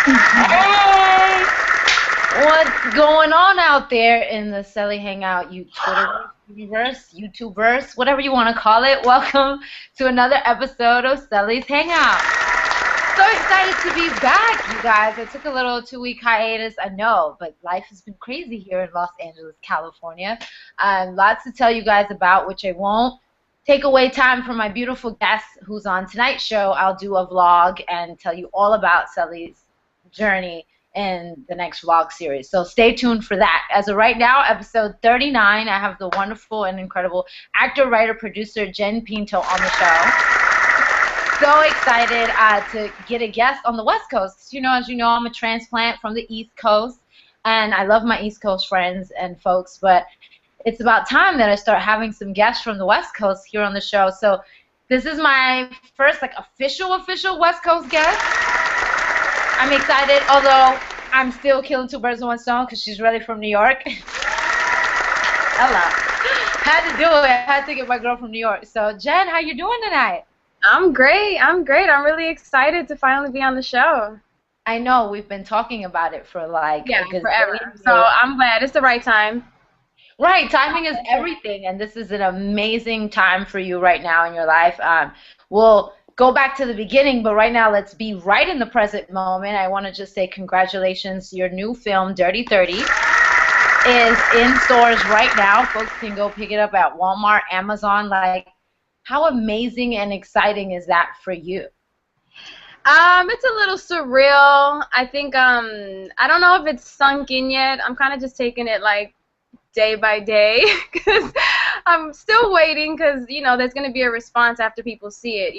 Hey! What's going on out there in the Celi Hangout, you Twitterverse, universe, YouTubeverse, whatever you want to call it? Welcome to another episode of Celi's Hangout. So excited to be back, you guys. I took a little 2-week hiatus, I know, but life has been crazy here in Los Angeles, California. Lots to tell you guys about, which I won't take away time from my beautiful guest who's on tonight's show. I'll do a vlog and tell you all about Celi's journey in the next vlog series. So stay tuned for that. As of right now, episode 39, I have the wonderful and incredible actor, writer, producer Jenn Pinto on the show. So excited to get a guest on the West Coast. As you know, I'm a transplant from the East Coast, and I love my East Coast friends and folks, but it's about time that I start having some guests from the West Coast here on the show. So this is my first official West Coast guest. I'm excited, although I'm still killing two birds with one stone because she's really from New York. Hello. Had to do it. Had to get my girl from New York. So, Jen, how you doing tonight? I'm great. I'm really excited to finally be on the show. I know. We've been talking about it for a good forever. So I'm glad. It's the right time. Right. Timing is everything, and this is an amazing time for you right now in your life. We'll go back to the beginning, but right now let's be right in the present moment. I want to just say congratulations. Your new film, Dirty 30, is in stores right now. Folks can go pick it up at Walmart, Amazon. How amazing and exciting is that for you? It's a little surreal. I think I don't know if it's sunk in yet. I'm kind of just taking it day by day because I'm still waiting because, there's going to be a response after people see it.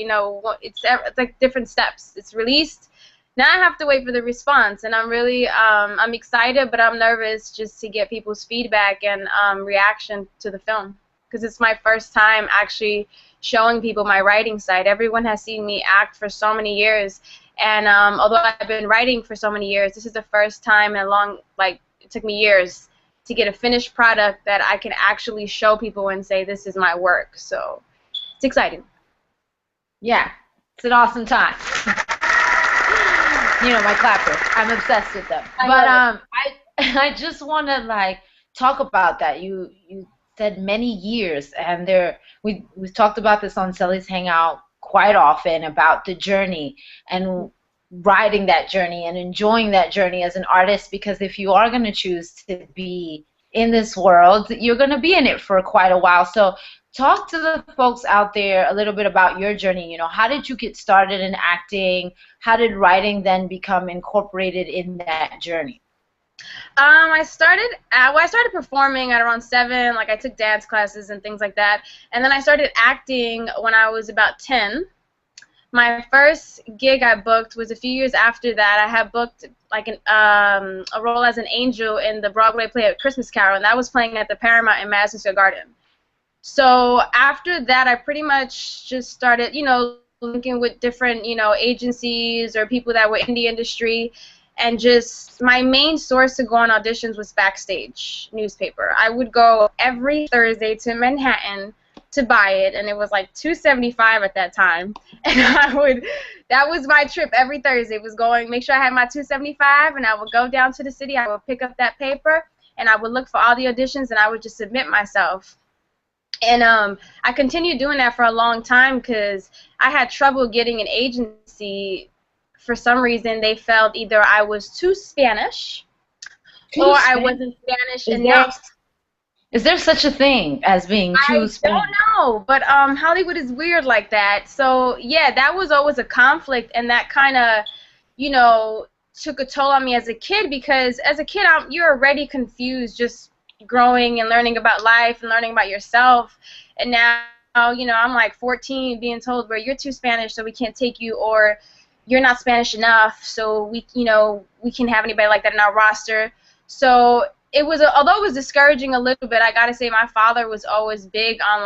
It's like different steps. It's released. Now I have to wait for the response, and I'm really I'm excited, but I'm nervous just to get people's feedback and reaction to the film because it's my first time actually showing people my writing side. Everyone has seen me act for so many years, and although I've been writing for so many years, this is the first time in a long, it took me years to get a finished product that I can actually show people and say this is my work. So it's exciting. Yeah, it's an awesome time. My clappers. I'm obsessed with them. I just want to talk about that. You said many years, and we've talked about this on Celi's Hangout quite often about the journey and riding that journey and enjoying that journey as an artist, because if you are going to choose to be in this world, you're going to be in it for quite a while. So talk to the folks out there a little bit about your journey. How did you get started in acting? How did writing then become incorporated in that journey? I started performing at around 7. I took dance classes and things like that, and then I started acting when I was about 10. My first gig I booked was a few years after that. I had booked a role as an angel in the Broadway play A Christmas Carol, and that was playing at the Paramount in Madison Square Garden. So after that, I pretty much just started, linking with different, agencies or people that were in the industry, and just my main source to go on auditions was Backstage newspaper. I would go every Thursday to Manhattan to buy it, and it was $2.75 at that time, and that was my trip every Thursday, was make sure I had my $2.75, and I would go down to the city, I would pick up that paper, and I would look for all the auditions, and I would just submit myself. And I continued doing that for a long time because I had trouble getting an agency. For some reason, they felt either I was too Spanish or I wasn't Spanish enough. Is there such a thing as being too Spanish? I don't know, but Hollywood is weird like that. So, yeah, that was always a conflict, and that kind of, took a toll on me as a kid, because as a kid, you're already confused just growing and learning about life and learning about yourself. And now, I'm 14 being told, well, you're too Spanish, so we can't take you, or you're not Spanish enough, so we can't have anybody like that in our roster. So it was, although it was discouraging a little bit, I gotta say my father was always big on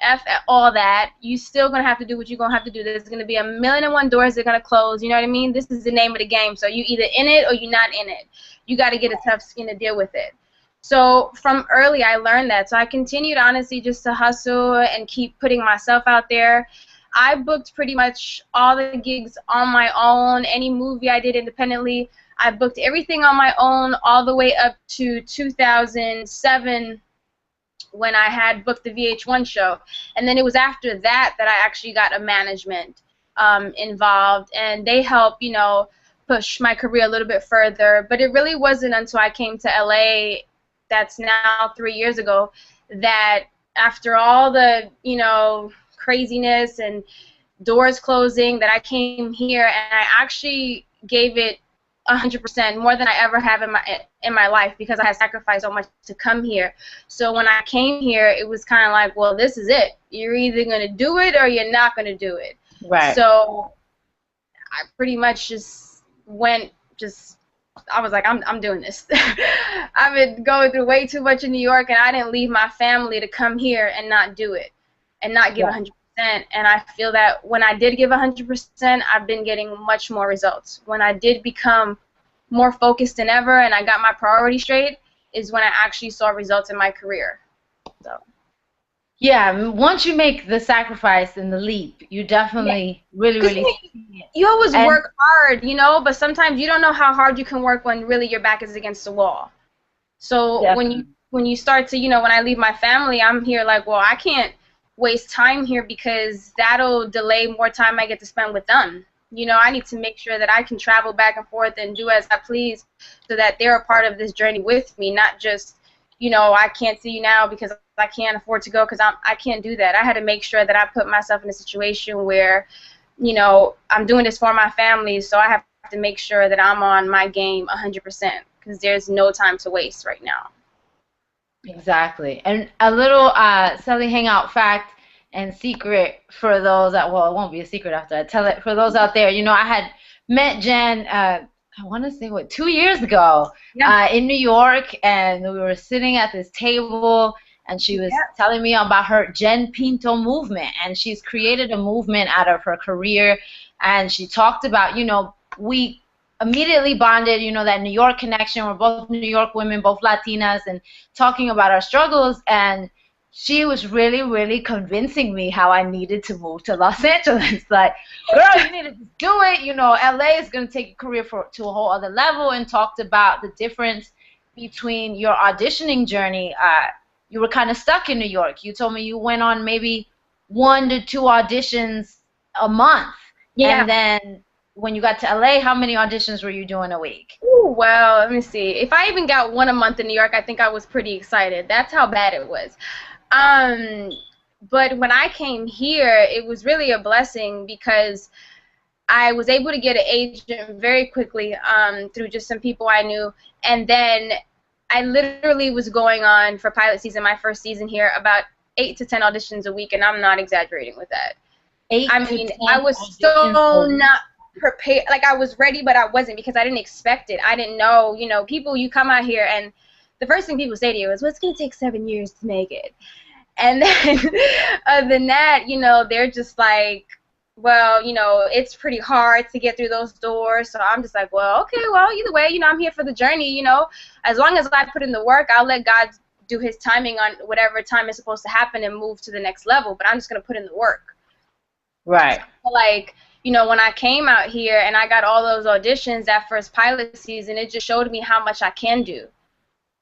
F all that. You still gonna have to do what you're gonna have to do. There's gonna be a million and one doors that are gonna close. You know what I mean? This is the name of the game. So you either in it or you're not in it. You gotta get a tough skin to deal with it. So from early, I learned that. So I continued honestly just to hustle and keep putting myself out there. I booked pretty much all the gigs on my own. Any movie I did independently, I booked everything on my own all the way up to 2007 when I had booked the VH1 show. And then it was after that that I actually got a management involved, and they helped, you know, push my career a little bit further. But it really wasn't until I came to LA, that's now 3 years ago, that after all the, you know, craziness and doors closing, that I came here and I actually gave it 100%, more than I ever have in my life, because I had sacrificed so much to come here. So when I came here, it was kind of like, well, this is it. You're either going to do it or you're not going to do it. Right. So I pretty much just went, I was like, I'm doing this. I've been going through way too much in New York, and I didn't leave my family to come here and not do it and not give 100%. And I feel that when I did give 100%, I've been getting much more results. When I did become more focused than ever and I got my priorities straight is when I actually saw results in my career. So. Yeah, once you make the sacrifice and the leap, you definitely really you always work hard, you know, but sometimes you don't know how hard you can work when really your back is against the wall. So when you start to, you know, when I leave my family, I'm here like, well, I can't waste time here because that'll delay more time I get to spend with them. You know, I need to make sure that I can travel back and forth and do as I please so that they're a part of this journey with me, not just, you know, I can't see you now because I can't afford to go, because I can't do that. I had to make sure that I put myself in a situation where, you know, I'm doing this for my family, so I have to make sure that I'm on my game 100% because there's no time to waste right now. Exactly. And a little Celi Hangout fact and secret for those that, well, it won't be a secret after I tell it, for those out there, you know, I had met Jenn, I want to say, 2 years ago in New York, and we were sitting at this table, and she was telling me about her Jenn Pinto movement, and she's created a movement out of her career, and she talked about, you know, we immediately bonded, you know, that New York connection. We're both New York women, both Latinas, and talking about our struggles, and she was really convincing me how I needed to move to Los Angeles. Like, girl, you need to just do it. You know, LA is going to take your career to a whole other level, and talked about the difference between your auditioning journey. You were kind of stuck in New York. You told me you went on maybe 1 to 2 auditions a month. Yeah. And then when you got to LA, how many auditions were you doing a week? Ooh, well, let me see. If I even got 1 a month in New York, I think I was pretty excited. That's how bad it was. But when I came here, it was really a blessing because I was able to get an agent very quickly through just some people I knew. And then I literally was going on for pilot season, my first season here, about 8 to 10 auditions a week, and I'm not exaggerating with that. I was so not prepared. Like, I was ready, but I wasn't, because I didn't expect it. I didn't know, you know, people, you come out here, and the first thing people say to you is, well, it's going to take 7 years to make it. And then other than that, you know, they're just like, well, you know, it's pretty hard to get through those doors. So I'm just like, well, okay, well, either way, you know, I'm here for the journey, you know. As long as I put in the work, I'll let God do his timing on whatever time is supposed to happen and move to the next level. But I'm just going to put in the work. Right. So, like, you know, when I came out here and I got all those auditions that first pilot season, it just showed me how much I can do.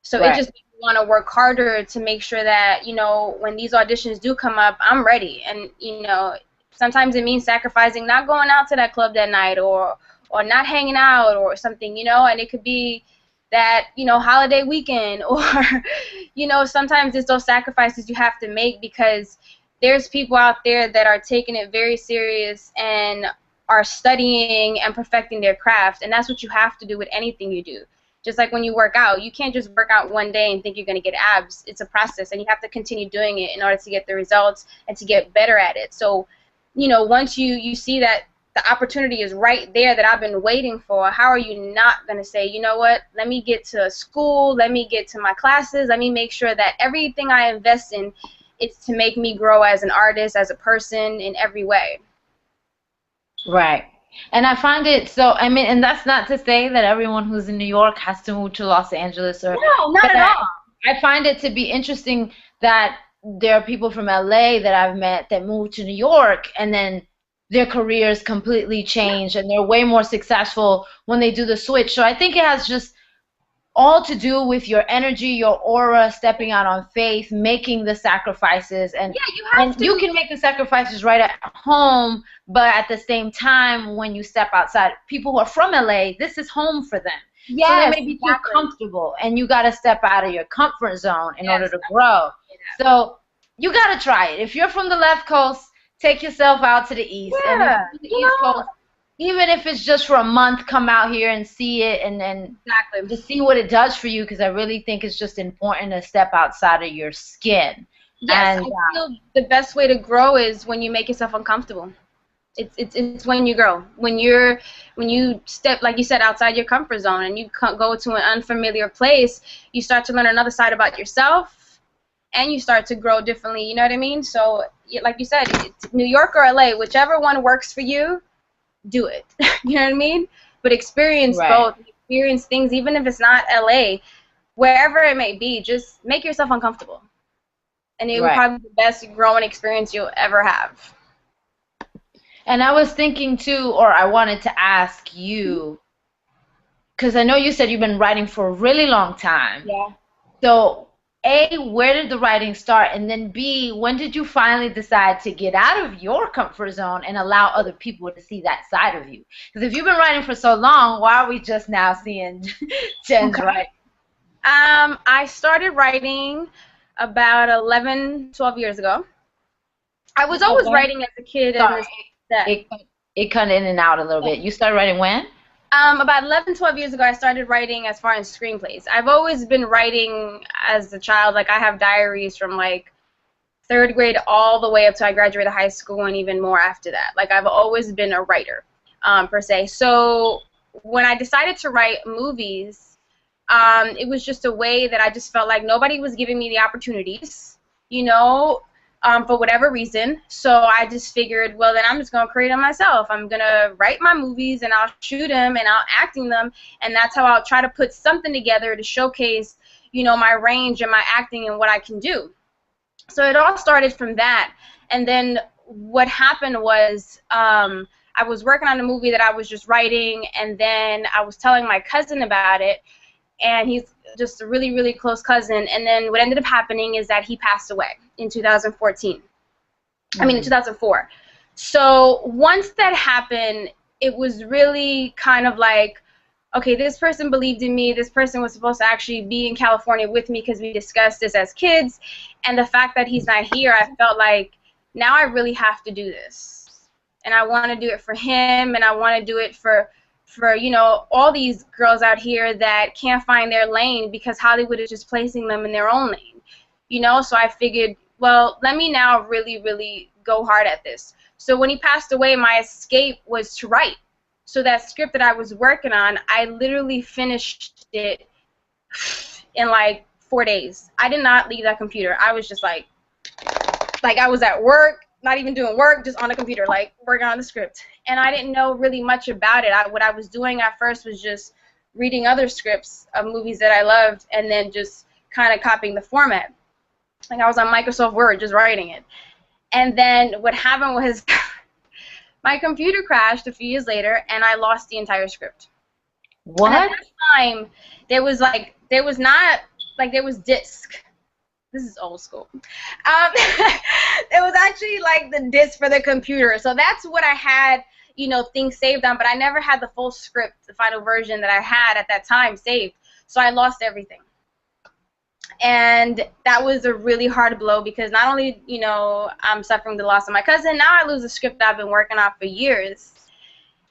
So it just made me want to work harder to make sure that, you know, when these auditions do come up, I'm ready. And, you know, sometimes it means sacrificing not going out to that club that night or not hanging out or something, you know, and it could be that, you know, holiday weekend or, you know, sometimes it's those sacrifices you have to make because there's people out there that are taking it very serious and are studying and perfecting their craft, and that's what you have to do with anything you do. Just like when you work out, you can't just work out one day and think you're going to get abs. It's a process, and you have to continue doing it in order to get the results and to get better at it. So, you know, once you see that the opportunity is right there that I've been waiting for, how are you not going to say, you know what, let me get to school, let me get to my classes, let me make sure that everything I invest in is to make me grow as an artist, as a person, in every way. Right. And I find it so, I mean, and that's not to say that everyone who's in New York has to move to Los Angeles. Or no, not at all. I find it to be interesting that there are people from LA that I've met that moved to New York and then their careers completely change and they're way more successful when they do the switch. So I think it has just all to do with your energy, your aura, stepping out on faith, making the sacrifices, Yeah, you have and to. you can make the sacrifices right at home, but at the same time, when you step outside, people who are from LA, this is home for them. So they Yes, may be too exactly. comfortable, and you got to step out of your comfort zone in order Yes, to grow. yeah. So you got to try it. If you're from the left coast, take yourself out to the east, and if Yeah, you're from the east coast, even if it's just for a month, come out here and see it and exactly. just see what it does for you, because I really think it's just important to step outside of your skin. Yes, And I feel the best way to grow is when you make yourself uncomfortable. It's when you grow. When you step, like you said, outside your comfort zone and you go to an unfamiliar place, you start to learn another side about yourself, and you start to grow differently. You know what I mean? So, like you said, it's New York or LA, whichever one works for you, do it. You know what I mean? But experience right, both. Experience things, even if it's not LA, wherever it may be. Just make yourself uncomfortable, and it will right. probably be the best growing experience you'll ever have. And I was thinking too, or I wanted to ask you, because I know you said you've been writing for a really long time. Yeah. So, A, where did the writing start? And then B, when did you finally decide to get out of your comfort zone and allow other people to see that side of you? Because if you've been writing for so long, why are we just now seeing Jenn's Okay. writing? I started writing about 11, 12 years ago. I was always Okay. writing as a kid in Sorry, this set. it it cut in and out a little bit. You started writing when? About 11, 12 years ago, I started writing as far as screenplays. I've always been writing as a child. Like, I have diaries from, like, third grade all the way up to I graduated high school and even more after that. Like, I've always been a writer, per se. So when I decided to write movies, it was just a way that I just felt like nobody was giving me the opportunities, you know, for whatever reason. So I just figured, well, then I'm just going to create them myself. I'm going to write my movies, and I'll shoot them, and I'll act in them, and that's how I'll try to put something together to showcase, you know, my range and my acting and what I can do. So it all started from that. And then what happened was I was working on a movie that I was just writing, and then I was telling my cousin about it, and he's just a really, really close cousin. And then what ended up happening is that he passed away in 2014. I mean, in 2004. So once that happened, it was really kind of like, okay, this person believed in me. This person was supposed to actually be in California with me because we discussed this as kids. And the fact that he's not here, I felt like now I really have to do this. And I want to do it for him, and I want to do it for you know, all these girls out here that can't find their lane because Hollywood is just placing them in their own lane. You know, so I figured, well, let me now really, really go hard at this. So when he passed away, my escape was to write. So that script that I was working on, I literally finished it in like 4 days. I did not leave that computer. I was just like I was at work, not even doing work, just on the computer, like working on the script. And I didn't know really much about it. What I was doing at first was just reading other scripts of movies that I loved and then just kind of copying the format. Like, I was on Microsoft Word just writing it. And then what happened was my computer crashed a few years later, and I lost the entire script. What? And at that time, there was disc. This is old school. It was actually like the disc for the computer. So that's what I had, you know, things saved on, but I never had the full script, the final version that I had at that time saved. So I lost everything. And that was a really hard blow because not only, you know, I'm suffering the loss of my cousin, now I lose a script that I've been working on for years.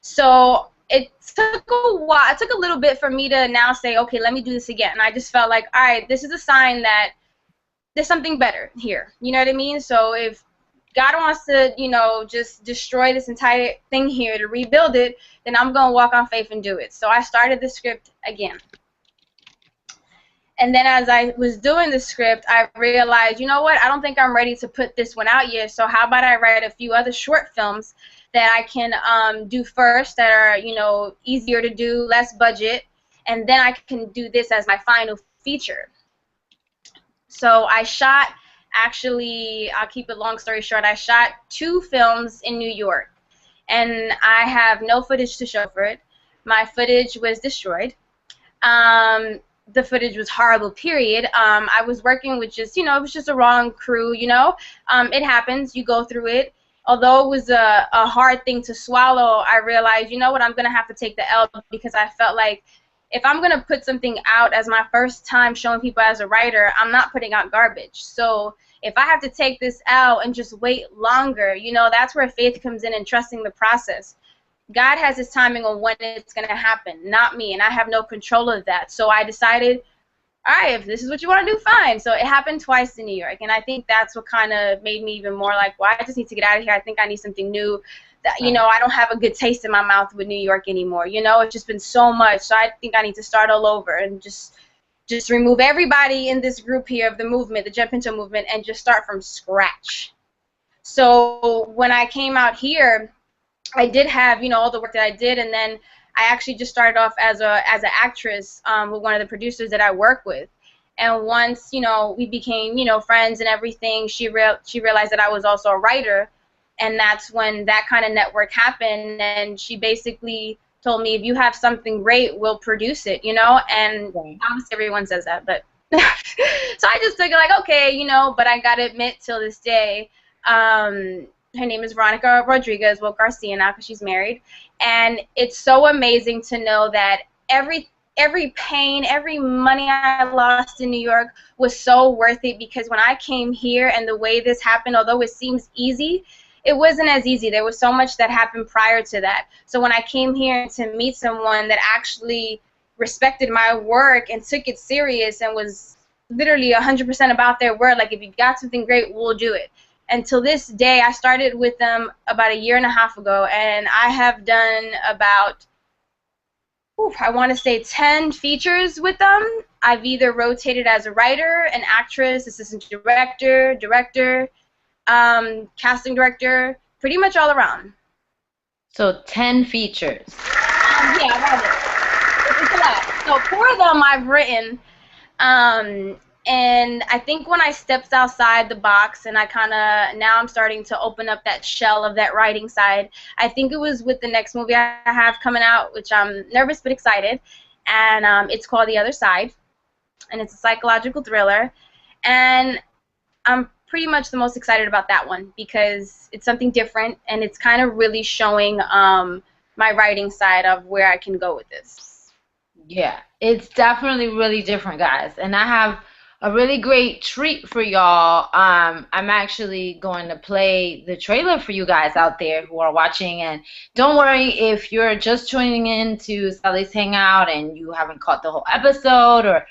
So it took a while. It took a little bit for me to now say, okay, let me do this again. And I just felt like, all right, this is a sign that there's something better here. You know what I mean? So if God wants to, you know, just destroy this entire thing here to rebuild it, then I'm going to walk on faith and do it. So I started the script again. And then as I was doing the script, I realized, you know what, I don't think I'm ready to put this one out yet, so how about I write a few other short films that I can do first that are, you know, easier to do, less budget, and then I can do this as my final feature. So I shot Actually, I'll keep it long story short, I shot 2 films in New York, and I have no footage to show for it. My footage was destroyed. The footage was horrible, period. I was working with just, it was just a wrong crew, It happens. You go through it. Although it was a hard thing to swallow, I realized, you know what, I'm going to have to take the L, because I felt like if I'm going to put something out as my first time showing people as a writer, I'm not putting out garbage. So if I have to take this L and just wait longer, that's where faith comes in and trusting the process. God has his timing on when it's going to happen, not me, and I have no control of that. So I decided, all right, if this is what you want to do, fine. So it happened twice in New York, and I think that's what kind of made me even more like, well, I just need to get out of here. I think I need something new. That, I don't have a good taste in my mouth with New York anymore. It's just been so much. So I think I need to start all over and just remove everybody in this group here of the movement, the Jenn Pinto movement, and just start from scratch. So when I came out here, I did have, all the work that I did, and then I actually just started off as an actress with one of the producers that I work with. And once, we became, friends and everything, she realized that I was also a writer, and that's when that kind of network happened, and she basically told me, if you have something great, we'll produce it, and obviously everyone says that, but so I just took it like, okay, but I gotta admit, till this day, her name is Veronica Rodriguez, well, Garcia now, because she's married. And it's so amazing to know that every pain, every money I lost in New York was so worth it, because when I came here and the way this happened, although it seems easy, it wasn't as easy. There was so much that happened prior to that. So when I came here to meet someone that actually respected my work and took it serious and was literally 100% about their word, like, if you got something great, we'll do it. Until this day, I started with them about 1.5 years ago, and I have done about, I want to say 10 features with them. I've either rotated as a writer, an actress, assistant director, casting director, pretty much all around. So 10 features. Yeah, I got it. It's a lot. So 4 of them I've written. And I think when I stepped outside the box and I now I'm starting to open up that shell of that writing side, I think it was with the next movie I have coming out, which I'm nervous but excited, and it's called The Other Side, and it's a psychological thriller, and I'm pretty much the most excited about that one because it's something different, and it's kind of really showing my writing side of where I can go with this. Yeah, it's definitely really different, guys, and I have a really great treat for y'all. I'm actually going to play the trailer for you guys out there who are watching, and don't worry if you're just tuning in to Celi's Hangout and you haven't caught the whole episode or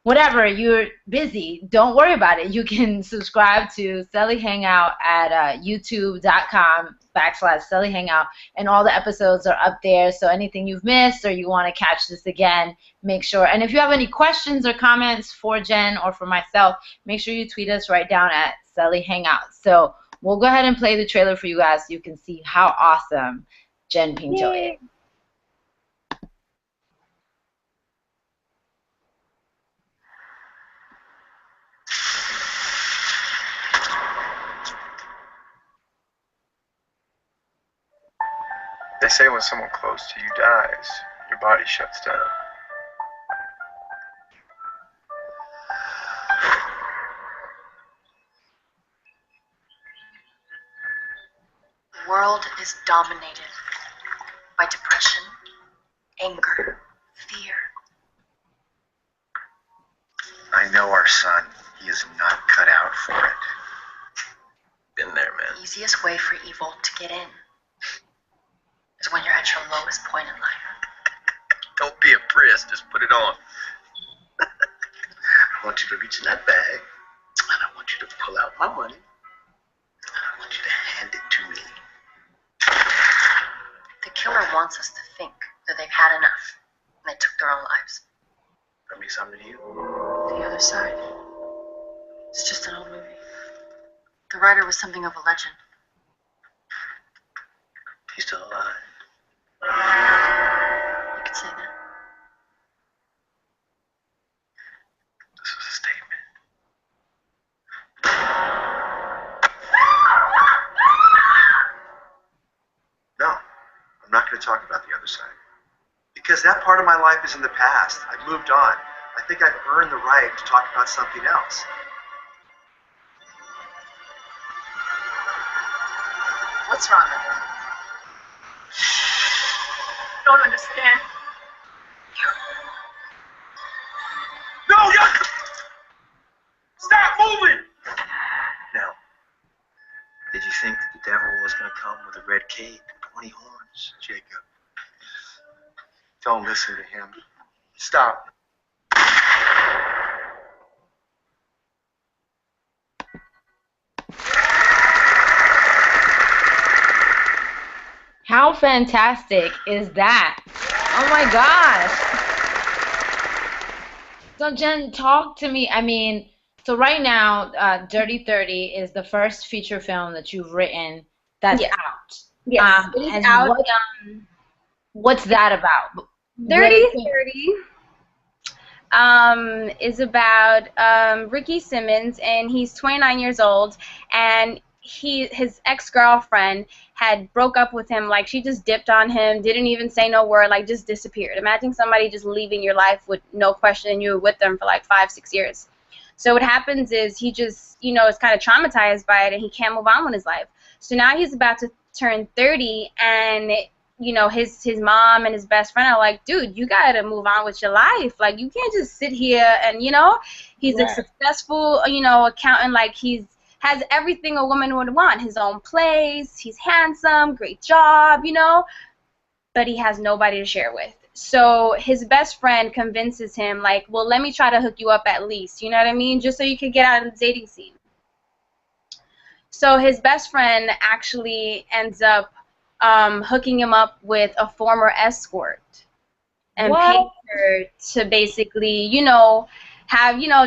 whatever, you're busy, don't worry about it. You can subscribe to Celi Hangout at youtube.com/Celi Hangout, and all the episodes are up there. So anything you've missed or you want to catch this again, make sure. And if you have any questions or comments for Jen or for myself, make sure you tweet us right down at Celi Hangout. So we'll go ahead and play the trailer for you guys so you can see how awesome Jenn Pinto is. They say when someone close to you dies, your body shuts down. The world is dominated by depression, anger, fear. I know our son. He is not cut out for it. Been there, man. The easiest way for evil to get in is when you're at your lowest point in life. Don't be a priss, just put it on. I want you to reach in that bag, and I want you to pull out my money, and I want you to hand it to me. The killer wants us to think that they've had enough, and they took their own lives. That means something to you? The Other Side. It's just an old movie. The writer was something of a legend. He's still alive. You could say that. This is a statement. Because that part of my life is in the past. I've moved on. I think I've earned the right to talk about something else. What's wrong with her? Don't understand. No, stop moving! Now, did you think that the devil was going to come with a red cape and 20 horns, Jacob? Don't listen to him. Stop. How fantastic is that? Oh my gosh. So Jen, talk to me. I mean, so right now, Dirty 30 is the first feature film that you've written that's out. Yes, it is and out. what's that about? Dirty 30 is about Ricky Simmons, and he's 29 years old, and his ex-girlfriend had broke up with him. Like, she just dipped on him, didn't even say no word, like just disappeared. Imagine somebody just leaving your life with no question, and you were with them for like 5-6 years. So what happens is he just, you know, is kind of traumatized by it, and he can't move on with his life. So now he's about to turn 30, and you know, his mom and his best friend are like, dude, you gotta move on with your life. Like, you can't just sit here and, you know, he's a successful, you know, accountant. Like, has everything a woman would want. His own place, he's handsome, great job, you know, but he has nobody to share with. So his best friend convinces him, like, well, let me try to hook you up at least, you know what I mean, just so you can get out of the dating scene. So his best friend actually ends up hooking him up with a former escort and paying her to basically, you know,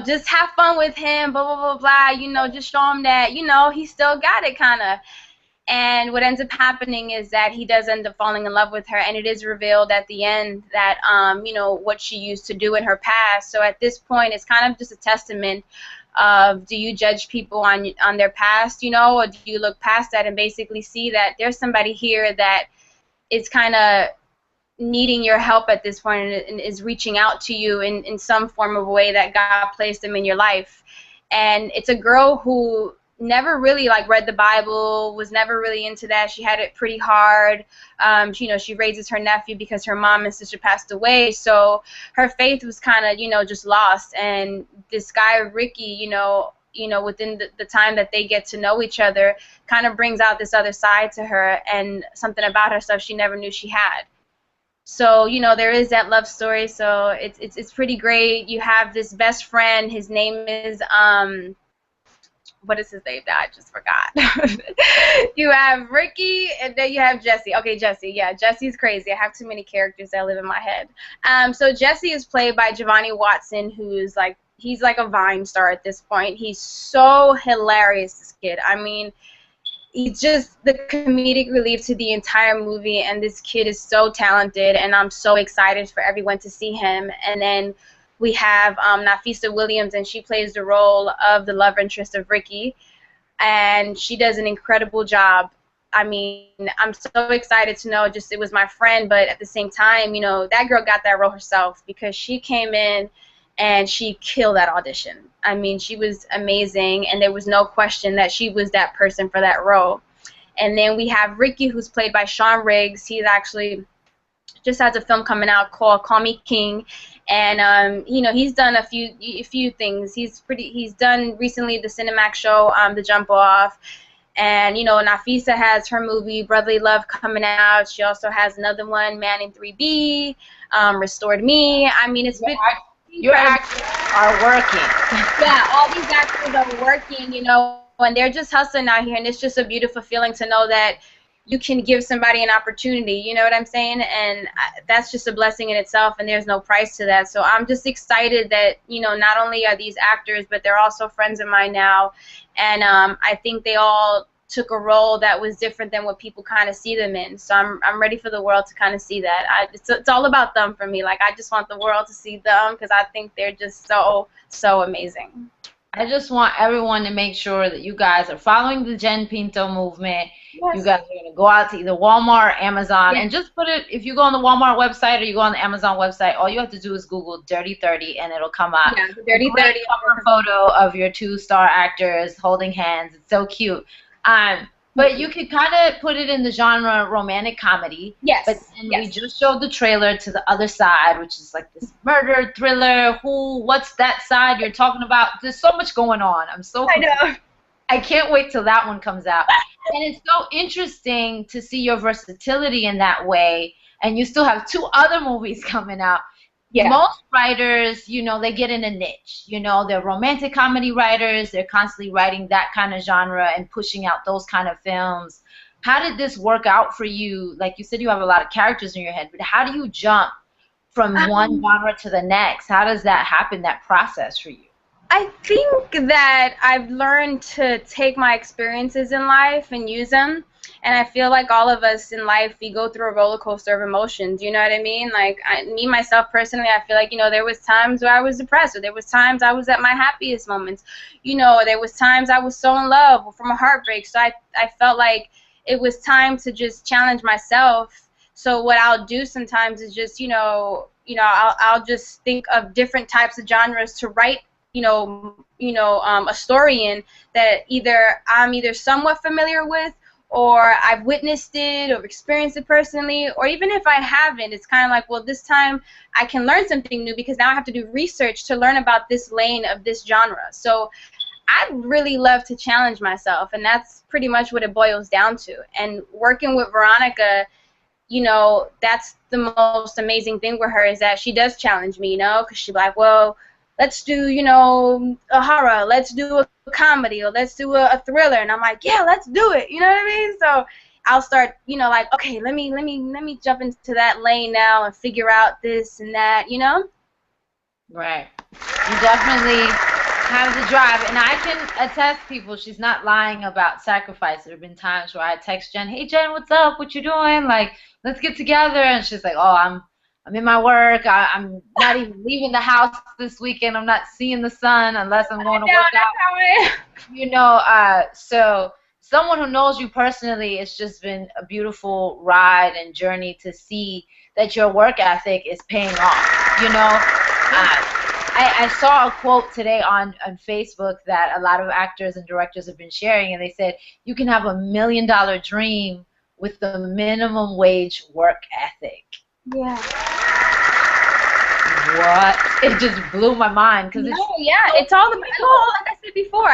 just have fun with him, blah, blah, blah, blah, you know, just show him that, you know, he still got it kind of. And what ends up happening is that he does end up falling in love with her, and it is revealed at the end that, you know, what she used to do in her past. So at this point, it's kind of just a testament of, do you judge people on their past, you know, or do you look past that and basically see that there's somebody here that is kind of needing your help at this point and is reaching out to you in some form of way that God placed them in your life. And it's a girl who never really like read the Bible, was never really into that. She had it pretty hard. You know, she raises her nephew because her mom and sister passed away, so her faith was kind of, you know, just lost. And this guy Ricky, you know, within the time that they get to know each other, kind of brings out this other side to her and something about herself she never knew she had. So, you know, there is that love story. So it's pretty great. You have this best friend. His name is what is his name? I just forgot. You have Ricky, and then you have Jesse. Okay, Jesse. Yeah, Jesse's crazy. I have too many characters that live in my head. So Jesse is played by Giovanni Watson, who's like, he's like a Vine star at this point. He's so hilarious, this kid. I mean, he's just the comedic relief to the entire movie, and this kid is so talented, and I'm so excited for everyone to see him. And then we have Nafisa Williams, and she plays the role of the love interest of Ricky, and she does an incredible job. I mean, I'm so excited to know, just, it was my friend, but at the same time, you know, that girl got that role herself, because she came in and she killed that audition. I mean, she was amazing, and there was no question that she was that person for that role. And then we have Ricky, who's played by Sean Riggs. He's actually just has a film coming out called Call Me King, and you know, he's done a few things. He's done recently the Cinemax show, The Jump Off, and you know, Nafisa has her movie Brotherly Love coming out. She also has another one, Man in 3B, Restored Me. I mean, it's been your actors are working. Yeah, all these actors are working, you know, and they're just hustling out here, and it's just a beautiful feeling to know that you can give somebody an opportunity, you know what I'm saying? And that's just a blessing in itself, and there's no price to that. So I'm just excited that, you know, not only are these actors, but they're also friends of mine now, and I think they all took a role that was different than what people kind of see them in. So I'm ready for the world to kind of see that. It's all about them for me. Like, I just want the world to see them, because I think they're just so amazing. I just want everyone to make sure that you guys are following the Jenn Pinto movement. You Yes. guys are going to go out to either Walmart or Amazon Yeah. and just put it, if you go on the Walmart website or you go on the Amazon website, all you have to do is Google Dirty 30 and it'll come out. Yeah, the A Dirty great 30. cover photo of your two-star actors holding hands. It's so cute. But you could kind of put it in the genre romantic comedy. Yes. But and we Yes. just showed the trailer to the other side, which is like this murder thriller. What's that side you're talking about? There's so much going on. I'm so I confused. know. I can't wait till that one comes out. And it's so interesting to see your versatility in that way. And you still have 2 other movies coming out. Yeah. Most writers, you know, they get in a niche. You know, they're romantic comedy writers. They're constantly writing that kind of genre and pushing out those kind of films. How did this work out for you? Like you said, you have a lot of characters in your head, but how do you jump from one genre to the next? How does that happen, that process for you? I think that I've learned to take my experiences in life and use them. And I feel like all of us in life, we go through a roller coaster of emotions. You know what I mean? Like, me, myself, personally, I feel like, you know, there was times where I was depressed, or there was times I was at my happiest moments. You know, there was times I was so in love from a heartbreak. So I felt like it was time to just challenge myself. So what I'll do sometimes is just, I'll just think of different types of genres to write, a story in that I'm either somewhat familiar with, or I've witnessed it or experienced it personally, or even if I haven't, it's kind of like, well, this time I can learn something new because now I have to do research to learn about this lane of this genre. So I really love to challenge myself, and that's pretty much what it boils down to. And working with Veronica, you know, that's the most amazing thing with her, is that she does challenge me, you know, because she's like, well, let's do, a horror, let's do a comedy, or let's do a thriller, and I'm like, yeah, let's do it, you know what I mean? So I'll start, like, okay, let me jump into that lane now and figure out this and that, you know? Right. You definitely have the drive, and I can attest, people, she's not lying about sacrifice. There have been times where I text Jen, hey Jen, what's up? What you doing? Like, let's get together. And she's like, oh, I'm in my work. I'm not even leaving the house this weekend. I'm not seeing the sun unless I'm going to work out. So someone who knows you personally, it's just been a beautiful ride and journey to see that your work ethic is paying off, you know. I saw a quote today on Facebook that a lot of actors and directors have been sharing, and they said, you can have $1 million dream with the minimum wage work ethic. Yeah. What? It just blew my mind. It's all about, like I said before,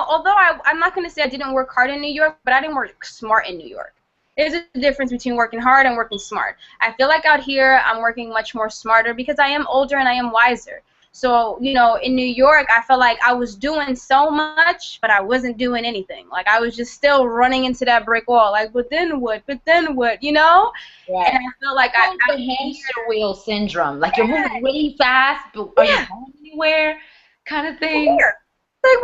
although I'm not going to say I didn't work hard in New York, but I didn't work smart in New York. There's a difference between working hard and working smart. I feel like out here I'm working much more smarter because I am older and I am wiser. So, in New York, I felt like I was doing so much, but I wasn't doing anything. Like, I was just still running into that brick wall. Like, but then what? You know? Right. And I feel like the hamster wheel syndrome. Like, you're moving really fast, but are you going anywhere? Kind of thing. Weird. Like,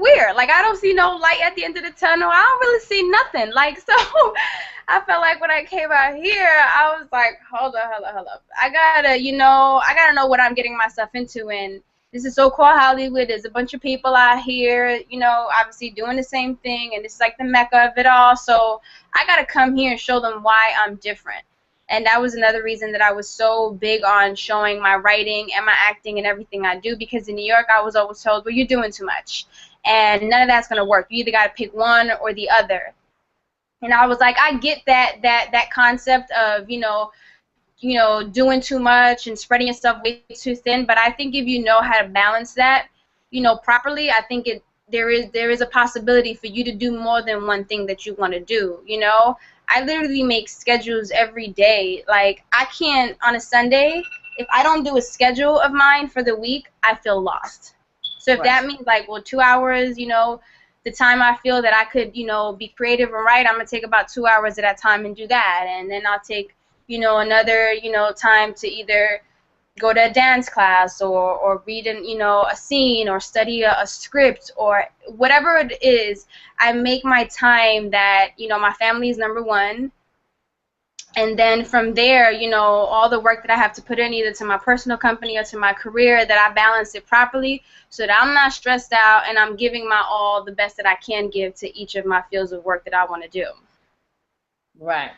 weird. Like, I don't see no light at the end of the tunnel. I don't really see nothing. Like, so I felt like when I came out here, I was like, hold up. I gotta know what I'm getting myself into. And this is so called Hollywood. There's a bunch of people out here, obviously doing the same thing. And it's like the mecca of it all. So I gotta come here and show them why I'm different. And that was another reason that I was so big on showing my writing and my acting and everything I do, because in New York I was always told, well, you're doing too much. And none of that's going to work. You either got to pick one or the other. And I was like, I get that concept of, doing too much and spreading yourself way too thin. But I think if you know how to balance that, properly, I think there is a possibility for you to do more than one thing that you want to do, I literally make schedules every day. Like, I can't, on a Sunday, if I don't do a schedule of mine for the week, I feel lost. So if that means, like, well, 2 hours, the time I feel that I could, be creative and write, I'm going to take about 2 hours at a time and do that. And then I'll take, another, time to either go to a dance class or read a scene or study a script or whatever it is. I make my time that, my family is number one, And then from there, you know, all the work that I have to put in either to my personal company or to my career, that I balance it properly so that I'm not stressed out and I'm giving my all, the best that I can give to each of my fields of work that I want to do. Right.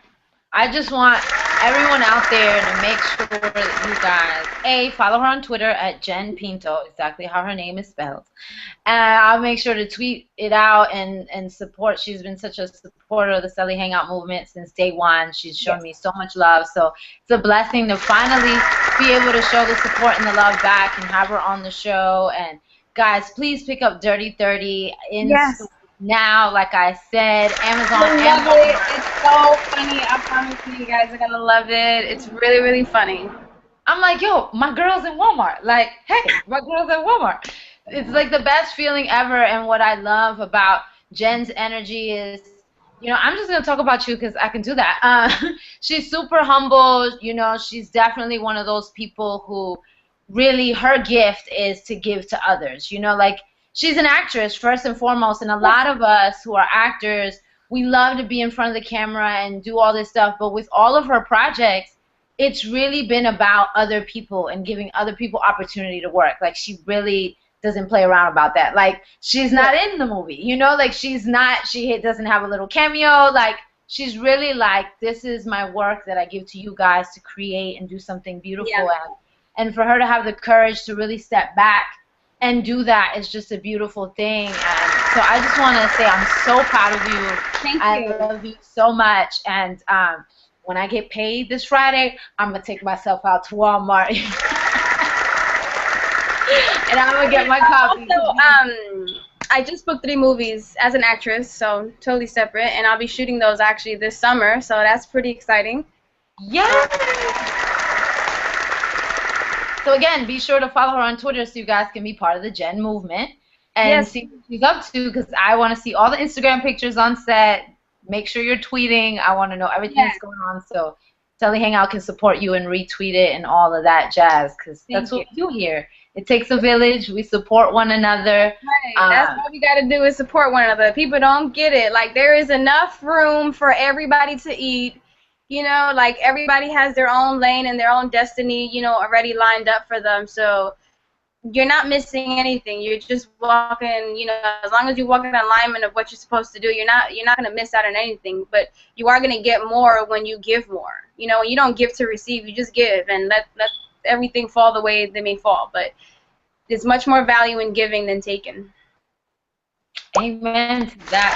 I just want everyone out there to make sure that you guys, follow her on Twitter at Jenn Pinto, exactly how her name is spelled. And I'll make sure to tweet it out and support. She's been such a supporter of the Celi Hangout movement since day one. She's shown me so much love. So it's a blessing to finally be able to show the support and the love back and have her on the show. And guys, please pick up Dirty 30 in store now, like I said. Amazon. I love it. It's so funny. I promise you guys are going to love it. It's really, really funny. I'm like, yo, my girl's in Walmart. Like, hey, my girl's at Walmart. It's like the best feeling ever. And what I love about Jenn's energy is, you know, I'm just going to talk about you because I can do that. She's super humble. You know, she's definitely one of those people who really, her gift is to give to others. You know, like, she's an actress first and foremost, and a lot of us who are actors, we love to be in front of the camera and do all this stuff, but with all of her projects, it's really been about other people and giving other people opportunity to work. Like, she really doesn't play around about that. Like, she's not in the movie, you know, like, she doesn't have a little cameo. Like, she's really like, this is my work that I give to you guys to create and do something beautiful. And for her to have the courage to really step back and do that is just a beautiful thing. And so I just want to say I'm so proud of you. Thank you. I love you so much. And when I get paid this Friday, I'm going to take myself out to Walmart. And I'm going to get my copy. Also, I just booked 3 movies as an actress, so totally separate. And I'll be shooting those actually this summer, so that's pretty exciting. Yes! So again, be sure to follow her on Twitter so you guys can be part of the Jenn movement and see what she's up to, because I want to see all the Instagram pictures on set. Make sure you're tweeting. I want to know everything that's going on so Celi Hangout can support you and retweet it and all of that jazz, because that's what we do here. It takes a village. We support one another. Right. That's what we got to do, is support one another. People don't get it. Like, there is enough room for everybody to eat. You know, like, everybody has their own lane and their own destiny, you know, already lined up for them. So you're not missing anything. You're just walking, you know, as long as you walk in alignment of what you're supposed to do, you're not going to miss out on anything. But you are going to get more when you give more. You know, you don't give to receive. You just give and let everything fall the way they may fall. But there's much more value in giving than taking. Amen to that,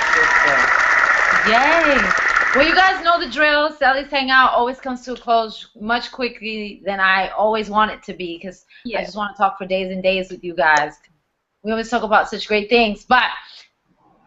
sister. Yay. Well, you guys know the drill. Celi's Hangout always comes to a close much quickly than I always want it to be, because I just want to talk for days and days with you guys. We always talk about such great things. But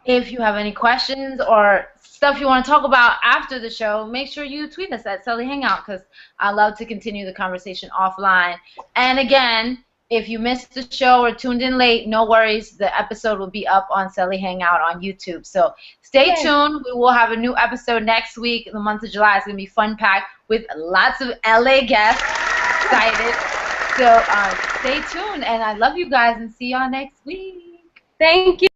if you have any questions or stuff you want to talk about after the show, make sure you tweet us at Celi Hangout, because I love to continue the conversation offline. And again, if you missed the show or tuned in late, no worries. The episode will be up on Celi Hangout on YouTube. So stay tuned. We will have a new episode next week. The month of July is going to be fun-packed with lots of LA guests. Excited. So stay tuned. And I love you guys, and see y'all next week. Thank you.